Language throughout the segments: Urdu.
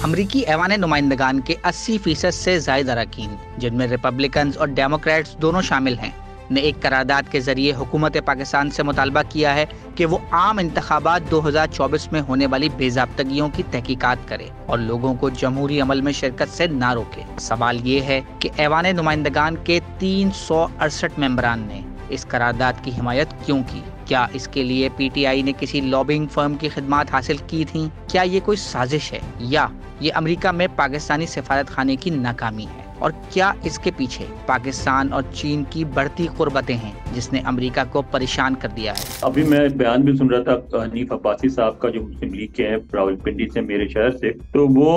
امریکی ایوان نمائندگان کے 80% سے زائد اراکین، جن میں ریپبلکنز اور ڈیموکریٹس دونوں شامل ہیں، نے ایک قرارداد کے ذریعے حکومت پاکستان سے مطالبہ کیا ہے کہ وہ عام انتخابات 2024 میں ہونے والی بے ضابطگیوں کی تحقیقات کرے اور لوگوں کو جمہوری عمل میں شرکت سے نہ روکے۔ سوال یہ ہے کہ ایوان نمائندگان کے 368 ممبران نے اس قرارداد کی حمایت کیوں کی؟ کیا اس کے لیے پی ٹی آئی نے کسی لابنگ فرم کی خدمات حاصل کی تھیں؟ کیا یہ کوئی سازش ہے یا یہ امریکہ میں پاکستانی سفارت خانے کی ناکامی ہے؟ اور کیا اس کے پیچھے پاکستان اور چین کی بڑھتی قربتیں ہیں جس نے امریکہ کو پریشان کر دیا ہے؟ ابھی میں بیان بھی سن رہا تھا حنیف عباسی صاحب کا، جو مسلم لیگ کے ہیں راولپنڈی سے، میرے شہر سے، تو وہ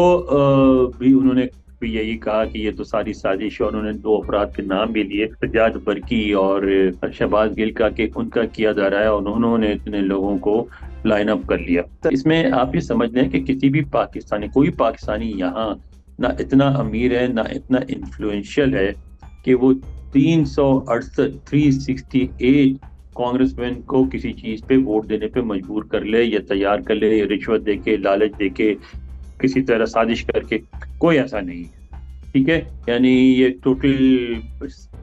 بھی انہوں نے یہی کہا کہ یہ تو ساری سازش ہے۔ انہوں نے 2 افراد کے نام بھی لیے، سجاد برقی اور شہباز گل کا، کہ ان کا کیا جا رہا ہے اور انہوں نے اتنے لوگوں کو لائن اپ کر لیا۔ اس میں آپ یہ سمجھ لیں کہ کسی بھی پاکستانی، کوئی پاکستانی یہاں نہ اتنا امیر ہے نہ اتنا انفلوئنشل ہے کہ وہ 368 کانگریس مین کو کسی چیز پہ ووٹ دینے پہ مجبور کر لے یا تیار کر لے، یا رشوت دے کے، لالچ دے کے، کسی طرح سازش کر کے۔ کوئی ایسا نہیں ہے، ٹھیک ہے؟ یعنی یہ ٹوٹل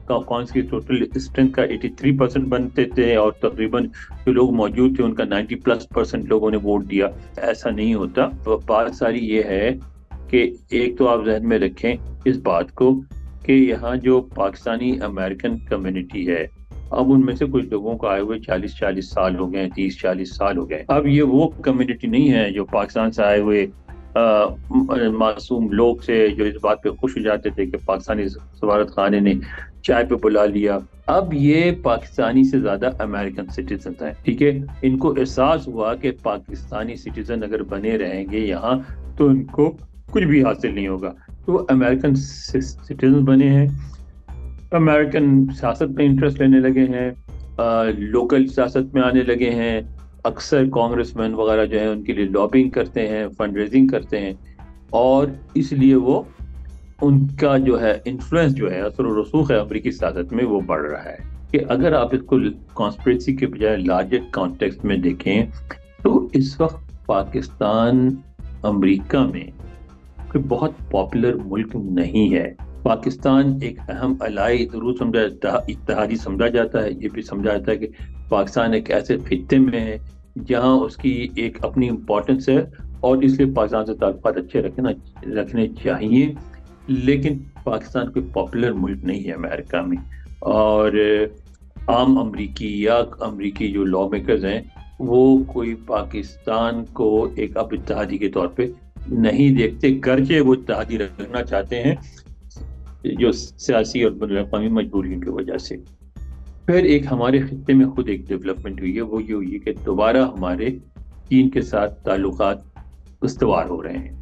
کانس کی ٹوٹل اسٹرینتھ کا 83% بنتے تھے، اور تقریباً جو لوگ موجود تھے ان کا 90+% لوگوں نے ووٹ دیا۔ ایسا نہیں ہوتا۔ بات ساری یہ ہے کہ ایک تو آپ ذہن میں رکھیں اس بات کو کہ یہاں جو پاکستانی امریکن کمیونٹی ہے، اب ان میں سے کچھ لوگوں کو آئے ہوئے 40 سال ہو گئے، 30-40 سال ہو گئے۔ اب یہ وہ کمیونٹی نہیں ہے جو پاکستان سے آئے ہوئے معصوم لوگ سے، جو اس بات پہ خوش ہو جاتے تھے کہ پاکستانی سفارت خانے نے چائے پہ بلا لیا۔ اب یہ پاکستانی سے زیادہ امریکن سٹیزن ہیں، ٹھیک ہے؟ ان کو احساس ہوا کہ پاکستانی سٹیزن اگر بنے رہیں گے یہاں تو ان کو کچھ بھی حاصل نہیں ہوگا، تو وہ امریکن سٹیزن بنے ہیں، امریکن سیاست میں انٹرسٹ لینے لگے ہیں، لوکل سیاست میں آنے لگے ہیں۔ اکثر کانگریس مین وغیرہ جو ہیں ان کے لیے لابنگ کرتے ہیں، فنڈ ریزنگ کرتے ہیں، اور اس لیے وہ ان کا جو ہے انفلوئنس جو ہے، اثر و رسوخ ہے امریکی سیاست میں، وہ بڑھ رہا ہے۔ کہ اگر آپ اس کو کانسپریسی کے بجائے لارجر کانٹیکسٹ میں دیکھیں تو اس وقت پاکستان امریکہ میں کوئی بہت پاپولر ملک نہیں ہے۔ پاکستان ایک اہم الائی ضرور سمجھا جاتا ہے، اتحادی سمجھا جاتا ہے، یہ بھی سمجھا جاتا ہے کہ پاکستان ایک ایسے خطے میں ہے جہاں اس کی ایک اپنی امپورٹنس ہے، اور اس لیے پاکستان سے تعلقات اچھے رکھنے چاہیے، لیکن پاکستان کوئی پاپولر ملک نہیں ہے امریکہ میں۔ اور عام امریکی یا امریکی جو لا میکرز ہیں وہ کوئی پاکستان کو ایک اب اتحادی کے طور پہ نہیں دیکھتے، گرچہ وہ اتحادی رکھنا چاہتے ہیں جو سیاسی اور بین الاقوامی مجبوریوں کی وجہ سے۔ پھر ایک ہمارے خطے میں خود ایک ڈیولپمنٹ ہوئی ہے، وہ یہ ہوئی ہے کہ دوبارہ ہمارے چین کے ساتھ تعلقات استوار ہو رہے ہیں،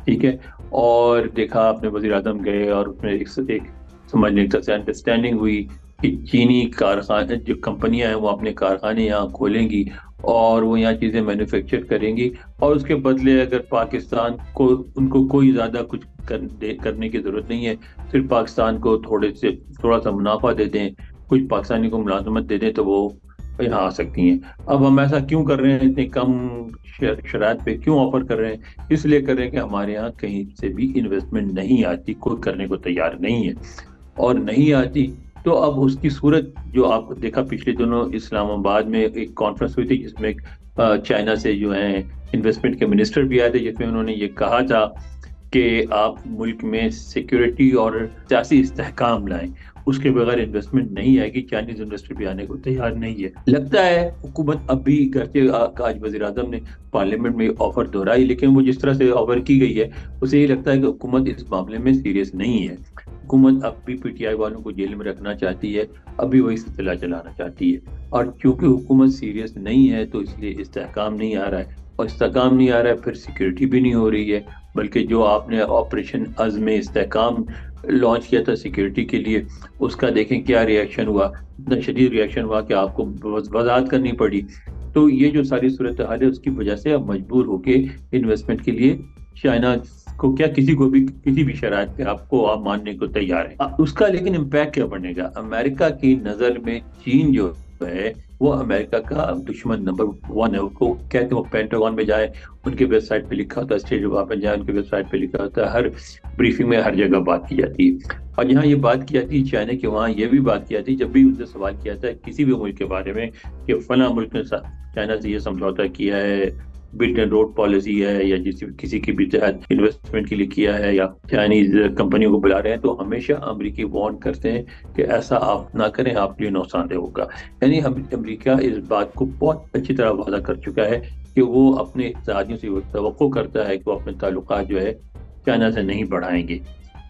ٹھیک ہے؟ اور دیکھا آپ نے وزیر اعظم گئے اور اس میں ایک سمجھ لیں ایک انڈرسٹینڈنگ ہوئی کہ چینی کارخانے جو کمپنیاں ہیں وہ اپنے کارخانے یہاں کھولیں گی اور وہ یہاں چیزیں مینوفیکچر کریں گی، اور اس کے بدلے اگر پاکستان کو ان کو کوئی زیادہ کچھ کرنے کی ضرورت نہیں ہے، صرف پاکستان کو تھوڑا سا منافع دے دیں، کچھ پاکستانی کو ملازمت دے دیں تو وہ یہاں آ سکتی ہیں۔ اب ہم ایسا کیوں کر رہے ہیں؟ اتنے کم شرائط پہ کیوں آفر کر رہے ہیں؟ اس لیے کر رہے ہیں کہ ہمارے یہاں کہیں سے بھی انویسٹمنٹ نہیں آتی، کوئی کرنے کو تیار نہیں ہے، اور نہیں آتی تو اب اس کی صورت جو آپ کو دیکھا پچھلے دنوں اسلام آباد میں ایک کانفرنس ہوئی تھی جس میں چائنا سے جو ہیں انویسٹمنٹ کے منسٹر بھی آئے تھے، جس میں انہوں نے یہ کہا تھا کہ آپ ملک میں سیکیورٹی اور سیاسی استحکام لائیں، اس کے بغیر انویسٹمنٹ نہیں آئے گی۔ چائنیز انویسٹر بھی آنے کو تیار نہیں ہے۔ لگتا ہے حکومت اب بھی گرچہ آج وزیر اعظم نے پارلیمنٹ میں آفر دہرائی، لیکن وہ جس طرح سے آفر کی گئی ہے اسے یہ لگتا ہے کہ حکومت اس معاملے میں سیریس نہیں ہے۔ حکومت اب بھی پی ٹی آئی والوں کو جیل میں رکھنا چاہتی ہے، اب بھی وہی سلسلہ چلانا چاہتی ہے، اور چونکہ حکومت سیریس نہیں ہے تو اس لیے استحکام نہیں آ رہا ہے، اور استحکام نہیں آ رہا ہے پھر سیکیورٹی بھی نہیں ہو رہی ہے، بلکہ جو آپ نے آپریشن عزم استحکام لانچ کیا تھا سیکیورٹی کے لیے، اس کا دیکھیں کیا ریئیکشن ہوا، اتنا شدید ریئیکشن ہوا کہ آپ کو وضاحت کرنی پڑی۔ تو یہ جو ساری صورتحال ہے اس کی وجہ سے اب مجبور ہو کے انویسٹمنٹ کے لیے چائنا کو کیا کسی کو بھی کسی بھی شرائط پہ آپ ماننے کو تیار ہے۔ اس کا لیکن امپیکٹ کیا بنے گا؟ امریکہ کی نظر میں چین جو ہے وہ امریکہ کا دشمن نمبر 1 ہے. وہ کہتے ہیں وہ پینٹاگون میں جائے, ان کے ویب سائٹ پہ لکھا ہوتا ہے, اسٹیٹ ڈپارٹمنٹ جائے ان کے ویب سائٹ پہ لکھا ہوتا ہے, ہر بریفنگ میں ہر جگہ بات کی جاتی ہے. اور یہاں یہ بات کی جاتی ہے چائنا کے, وہاں یہ بھی بات کی جاتی ہے جب بھی ان سے سوال کیا جاتا ہے کسی بھی ملک کے بارے میں کہ فلاں ملک نے چائنا سے یہ سمجھوتا کیا ہے, بلٹ اینڈ روڈ پالیسی ہے, یا کسی کی بھی تحت انویسٹمنٹ کے لیے کیا ہے, یا چائنیز کمپنیوں کو بلا رہے ہیں, تو ہمیشہ امریکی وارن کرتے ہیں کہ ایسا آپ نہ کریں, آپ کے لیے نقصان دہ ہوگا. یعنی امریکہ اس بات کو بہت اچھی طرح واضح کر چکا ہے کہ وہ اپنے اتحادیوں سے توقع کرتا ہے کہ وہ اپنے تعلقات جو ہے چائنا سے نہیں بڑھائیں گے.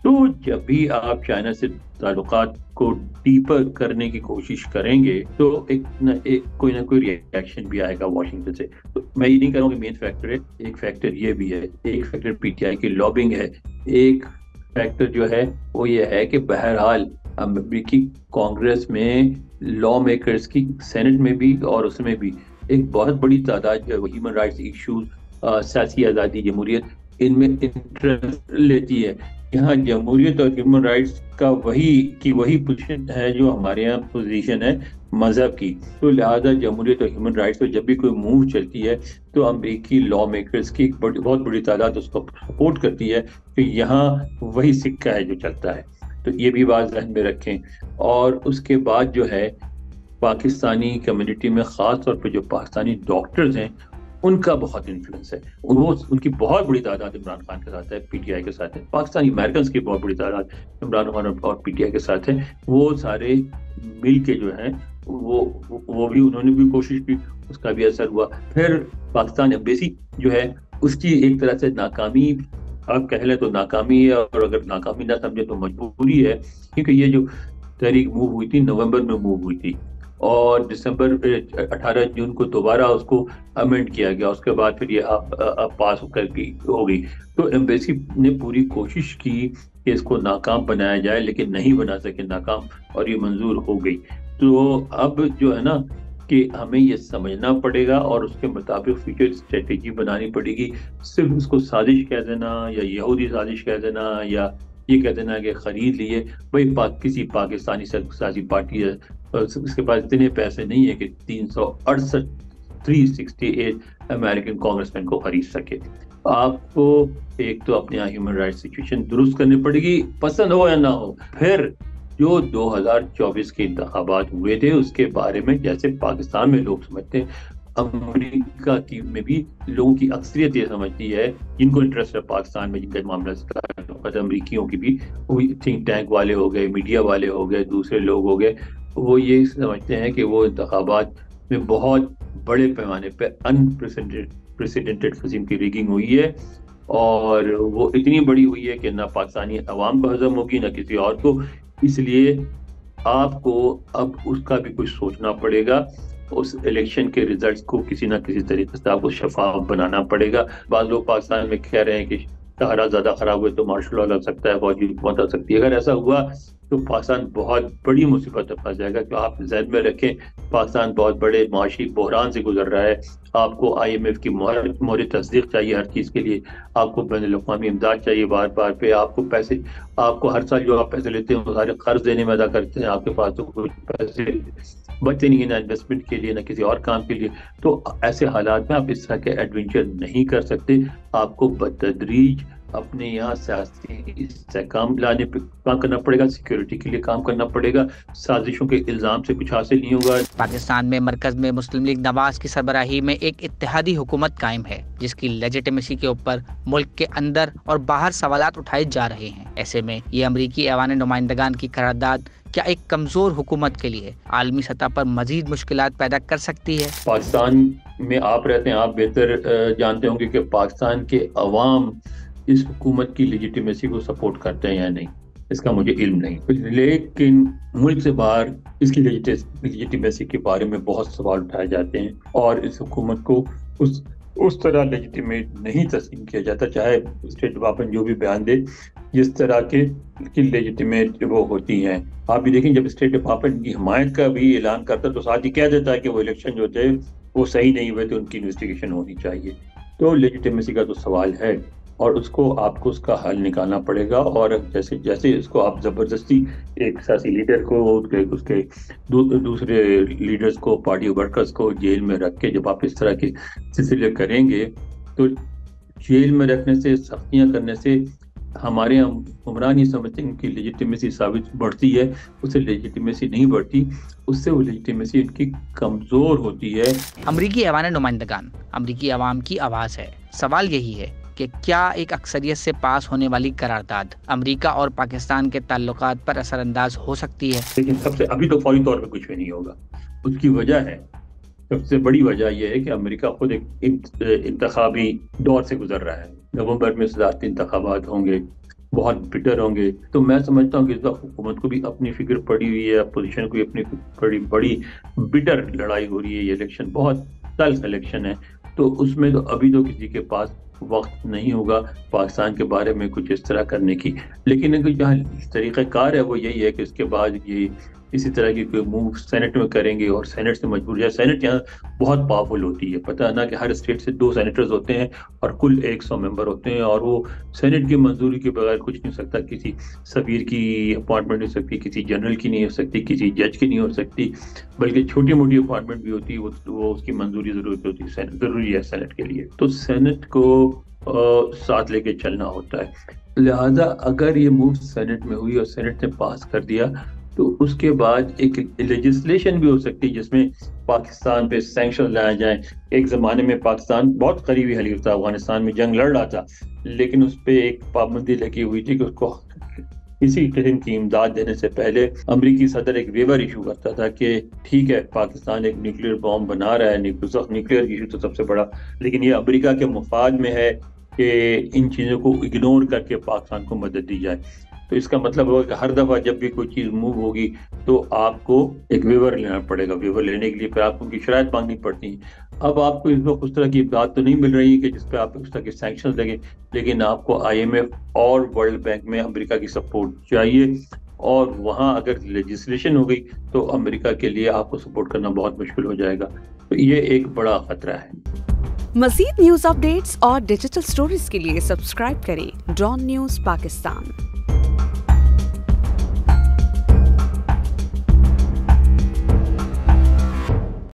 تو جب بھی آپ چائنا سے تعلقات کو ڈیپر کرنے کی کوشش کریں گے تو کوئی نہ کوئی ری ایکشن بھی آئے گا واشنگٹن سے. تو میں یہ نہیں کہہ رہا ہوں کہ مین فیکٹر ہے, ایک فیکٹر یہ بھی ہے, ایک فیکٹر پی ٹی آئی کی لابنگ ہے, ایک فیکٹر جو ہے وہ یہ ہے کہ بہرحال امریکی کانگریس میں لا میکرز کی, سینٹ میں بھی اور اس میں بھی ایک بہت بڑی تعداد جو ہے وہ ہیومن رائٹس ایشوز, سیاسی آزادی, جمہوریت, ان میں انٹرسٹ لیتی ہے. یہاں جمہوریت اور ہیومن رائٹس کا وہی پوزیشن ہے جو ہمارے یہاں پوزیشن ہے مذہب کی. تو لہٰذا جمہوریت اور ہیومن رائٹس پہ جب بھی کوئی موو چلتی ہے تو امریکی لا میکرز کی بہت بڑی تعداد اس کو سپورٹ کرتی ہے کہ یہاں وہی سکہ ہے جو چلتا ہے. تو یہ بھی بات ذہن میں رکھیں. اور اس کے بعد جو ہے پاکستانی کمیونٹی میں خاص طور پہ جو پاکستانی ڈاکٹرز ہیں ان کا بہت انفلوئنس ہے. ان کی بہت بڑی تعداد عمران خان کے ساتھ ہے, پی ٹی آئی کے ساتھ ہے. پاکستانی امریکنز کی بہت بڑی تعداد عمران خان اور پی ٹی آئی کے ساتھ ہے. وہ سارے مل کے جو ہیں وہ بھی انہوں نے بھی کوشش کی, اس کا بھی اثر ہوا. پھر پاکستان ایمبیسی جو ہے اس کی ایک طرح سے ناکامی آپ کہہ لیں تو ناکامی ہے, اور اگر ناکامی نہ سمجھے تو مجبوری ہے, کیونکہ یہ جو تحریک موو ہوئی تھی نومبر میں موو ہوئی تھی اور دسمبر 18 جون کو دوبارہ اس کو امینڈ کیا گیا, اس کے بعد پھر یہ پاس کر کے ہو گئی. تو ایمبیسی نے پوری کوشش کی کہ اس کو ناکام بنایا جائے لیکن نہیں بنا سکے ناکام, اور یہ منظور ہو گئی. تو اب جو ہے نا کہ ہمیں یہ سمجھنا پڑے گا اور اس کے مطابق فیوچر اسٹریٹجی بنانی پڑے گی. صرف اس کو سازش کہہ دینا یا یہودی سازش کہہ دینا یا یہ کہہ دینا کہ خرید لیے, بھائی کسی پاکستانی سیاسی پارٹی ہے اس کے پاس اتنے پیسے نہیں ہے کہ 368 امریکن کانگریس مین کو خرید سکے. آپ کو ایک تو اپنے ہیومن رائٹ سچویشن درست کرنی پڑے گی, پسند ہو یا نہ ہو. پھر جو 2024 کے انتخابات ہوئے تھے اس کے بارے میں جیسے پاکستان میں لوگ سمجھتے ہیں, امریکہ میں بھی لوگوں کی اکثریت یہ سمجھتی ہے, جن کو انٹرسٹ ہے پاکستان میں, جن کا معاملہ امریکیوں کی بھی, تھنک ٹینک والے ہو گئے, میڈیا والے ہو گئے, دوسرے لوگ ہو گئے, وہ یہ سمجھتے ہیں کہ وہ انتخابات میں بہت بڑے پیمانے پہ انپریسیڈنٹڈ قسم کی ریگنگ ہوئی ہے, اور وہ اتنی بڑی ہوئی ہے کہ نہ پاکستانی عوام کو ہضم ہوگی نہ کسی اور کو. اس لیے آپ کو اب اس کا بھی کچھ سوچنا پڑے گا. اس الیکشن کے ریزلٹس کو کسی نہ کسی طریقے سے آپ کو شفاف بنانا پڑے گا. بعض لوگ پاکستان میں کہہ رہے ہیں کہ حالات زیادہ خراب ہوئے تو مارشل لا لگ سکتا ہے, فوجی حکومت آ سکتی ہے. اگر ایسا ہوا تو پاکستان بہت بڑی مصیبت میں پھنس جائے گا. کہ آپ ذہن میں رکھیں پاکستان بہت بڑے معاشی بحران سے گزر رہا ہے. آپ کو آئی ایم ایف کی مہر تصدیق چاہیے ہر چیز کے لیے, آپ کو بین الاقوامی امداد چاہیے بار بار پہ, آپ کو پیسے, آپ کو ہر سال جو آپ پیسے لیتے ہیں وہ سارے قرض دینے میں ادا کرتے ہیں, آپ کے پاس تو کچھ پیسے بچتے نہیں ہیں نہ انویسٹمنٹ کے لیے نہ کسی اور کام کے لیے. تو ایسے حالات میں آپ اس طرح کے ایڈونچر نہیں کر سکتے. آپ کو بتدریج اپنے یہاں سیاسی استحکام لانے پہ کام کرنا پڑے گا, سیکیورٹی کے لیے کام کرنا پڑے گا. سازشوں کے الزام سے کچھ حاصل نہیں ہوگا. پاکستان میں مرکز میں مسلم لیگ نواز کی سربراہی میں ایک اتحادی حکومت قائم ہے جس کی لیجیٹیمیسی کے اوپر ملک کے اندر اور باہر سوالات اٹھائے جا رہے ہیں. ایسے میں یہ امریکی ایوان نمائندگان کی قرارداد کیا ایک کمزور حکومت کے لیے عالمی سطح پر مزید مشکلات پیدا کر سکتی ہے؟ پاکستان میں آپ رہتے ہیں, آپ بہتر جانتے ہوں گے کہ پاکستان کے عوام اس حکومت کی لیجیٹیمیسی کو سپورٹ کرتے ہیں یا نہیں, اس کا مجھے علم نہیں. لیکن ملک سے باہر اس کی لیجیٹیمیسی کے بارے میں بہت سوال اٹھائے جاتے ہیں, اور اس حکومت کو اس طرح لیجیٹیمیٹ نہیں تسلیم کیا جاتا, چاہے اسٹیٹ ڈپارٹمنٹ جو بھی بیان دے جس طرح کے لیجیٹیمیٹ وہ ہوتی ہیں. آپ بھی دیکھیں جب اسٹیٹ ڈپارٹمنٹ کی حمایت کا بھی اعلان کرتا ہے تو ساتھ ہی کہہ دیتا ہے کہ وہ الیکشن جو تھے وہ صحیح نہیں ہوئے تو ان کی انویسٹیگیشن ہونی چاہیے. تو لیجیٹیمیسی کا تو سوال ہے. اور اس کو آپ کو اس کا حل نکالنا پڑے گا. اور جیسے جیسے اس کو آپ زبردستی ایک سیاسی لیڈر کو اس کے دوسرے لیڈرز کو پارٹی ورکرز کو جیل میں رکھ کے جب آپ اس طرح کے سلسلے کریں گے تو جیل میں رکھنے سے سختیاں کرنے سے ہمارے عمران یہ سمجھتے ہیں ان کی لیجیٹیمیسی ثابت بڑھتی ہے. اس سے لیجیٹیمیسی نہیں بڑھتی, اس سے وہ لیجیٹیمیسی ان کی کمزور ہوتی ہے. امریکی ایوان نمائندگان امریکی عوام کی آواز ہے. سوال یہی ہے کہ کیا ایک اکثریت سے پاس ہونے والی قرارداد امریکہ اور پاکستان کے تعلقات پر اثر انداز ہو سکتی ہے؟ لیکن سب سے ابھی تو فوری طور پہ کچھ بھی نہیں ہوگا. اس کی وجہ ہے, سب سے بڑی وجہ یہ ہے کہ امریکہ خود ایک انتخابی دور سے گزر رہا ہے. نومبر میں صدارتی انتخابات ہوں گے, بہت بٹر ہوں گے. تو میں سمجھتا ہوں کہ اس وقت حکومت کو بھی اپنی فکر پڑی ہوئی ہے, اپوزیشن کو بھی اپنی بڑی بٹر لڑائی ہو رہی ہے. یہ الیکشن بہت تلخ الیکشن ہے, تو اس میں تو ابھی تو کسی کے پاس وقت نہیں ہوگا پاکستان کے بارے میں کچھ اس طرح کرنے کی. لیکن جہاں طریقہ کار ہے وہ یہی ہے کہ اس کے بعد یہ اسی طرح کی کوئی موو سینٹ میں کریں گے اور سینٹ سے مجبور جائے. سینٹ یہاں بہت پاورفل ہوتی ہے, پتہ ہے نا کہ ہر اسٹیٹ سے 2 سینیٹرز ہوتے ہیں اور کل 100 ممبر ہوتے ہیں, اور وہ سینٹ کی منظوری کے بغیر کچھ نہیں ہو سکتا. کسی سفیر کی اپوائنٹمنٹ نہیں ہو سکتی, کسی جنرل کی نہیں ہو سکتی, کسی جج کی نہیں ہو سکتی, بلکہ چھوٹی موٹی اپوائنٹمنٹ بھی ہوتی ہے وہ اس کی منظوری ضروری ہے سینٹ کے لیے. تو سینٹ کو ساتھ لے کے چلنا ہوتا ہے. لہذا اگر یہ موو سینٹ میں ہوئی اور سینٹ نے پاس کر دیا تو اس کے بعد ایک لیجسلیشن بھی ہو سکتی ہے جس میں پاکستان پہ سینکشن لائے جائیں. ایک زمانے میں پاکستان بہت قریبی حلیف تھا, افغانستان میں جنگ لڑ رہا تھا, لیکن اس پہ ایک پابندی لگی ہوئی تھی کہ اس کو کسی قسم کی امداد دینے سے پہلے امریکی صدر ایک ویور ایشو کرتا تھا کہ ٹھیک ہے پاکستان ایک نیوکلیئر بام بنا رہا ہے, نیوکلیئر ایشو تو سب سے بڑا, لیکن یہ امریکہ کے مفاد میں ہے کہ ان چیزوں کو اگنور کر کے پاکستان کو مدد دی جائے. تو اس کا مطلب ہوگا کہ ہر دفعہ جب بھی کوئی چیز موو ہوگی تو آپ کو ایک ویور لینا پڑے گا. ویور لینے کے لیے پھر آپ کو ان کی شرائط مانگنی پڑتی ہیں. اب آپ کو اس وقت اس طرح کی امداد تو نہیں مل رہی ہے کہ جس پہ آپ اس طرح کے سینکشنز لگیں, لیکن آپ کو IMF اور ورلڈ بینک میں امریکہ کی سپورٹ چاہیے, اور وہاں اگر لیجسلیشن ہو گئی تو امریکہ کے لیے آپ کو سپورٹ کرنا بہت مشکل ہو جائے گا. تو یہ ایک بڑا خطرہ ہے. مزید نیوز اپڈیٹس اور ڈیجیٹل سٹوریز کے لیے سبسکرائب کریں ڈان نیوز پاکستان.